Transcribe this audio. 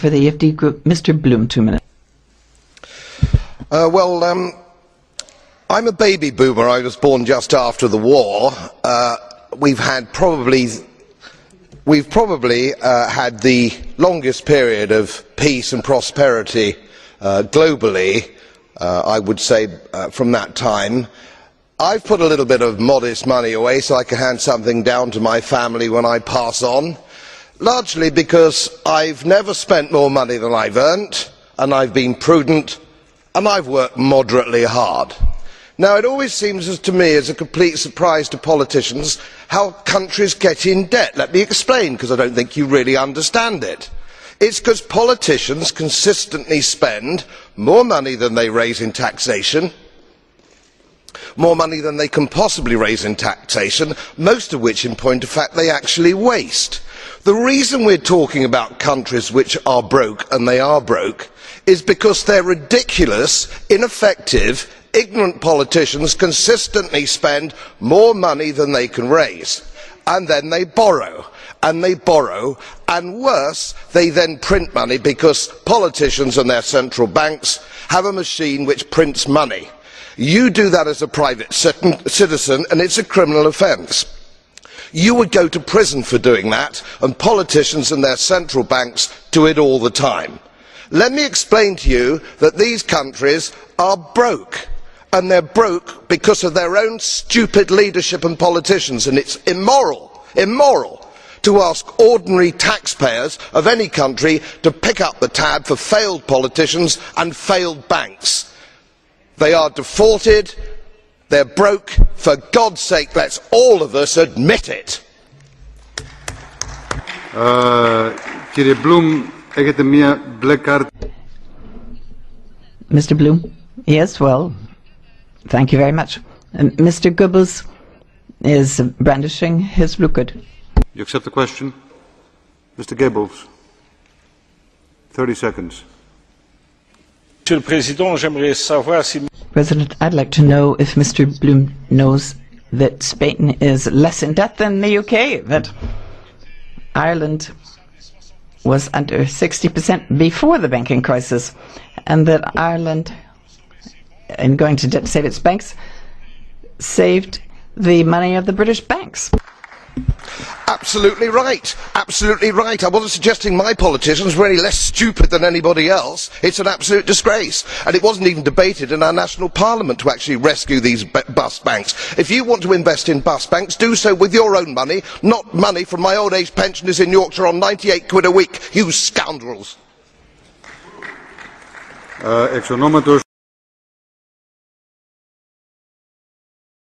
for the EFD Group, Mr. Bloom, 2 minutes. I'm a baby boomer. I was born just after the war. We've probably had the longest period of peace and prosperity globally, I would say, from that time. I've put a little bit of modest money away so I can hand something down to my family when I pass on, largely because I've never spent more money than I've earned, and I've been prudent, and I've worked moderately hard. Now, it always seems to me as a complete surprise to politicians how countries get in debt. Let me explain, because I don't think you really understand it. It's because politicians consistently spend more money than they raise in taxation, more money than they can possibly raise in taxation, most of which, in point of fact, they actually waste. The reason we're talking about countries which are broke, and they are broke, is because they're ridiculous, ineffective, ignorant politicians consistently spend more money than they can raise, and then they borrow, and worse, they then print money, because politicians and their central banks have a machine which prints money. You do that as a private citizen, and it's a criminal offence. You would go to prison for doing that, and politicians and their central banks do it all the time. Let me explain to you that these countries are broke, and they're broke because of their own stupid leadership and politicians, and it's immoral to ask ordinary taxpayers of any country to pick up the tab for failed politicians and failed banks. They are defaulted, they're broke. For God's sake, let's all of us admit it. Mr. Bloom? Yes, well, thank you very much. Mr. Goebbels is brandishing his blue card. You accept the question? Mr. Goebbels, 30 seconds. President, I'd like to know if Mr. Bloom knows that Spain is less in debt than the UK, that Ireland was under 60% before the banking crisis, and that Ireland, in going to debt to save its banks, saved the money of the British banks. Absolutely right. Absolutely right. I wasn't suggesting my politicians were any less stupid than anybody else. It's an absolute disgrace. And it wasn't even debated in our national parliament to actually rescue these bust banks. If you want to invest in bust banks, do so with your own money, not money from my old age pensioners in Yorkshire on 98 quid a week. You scoundrels.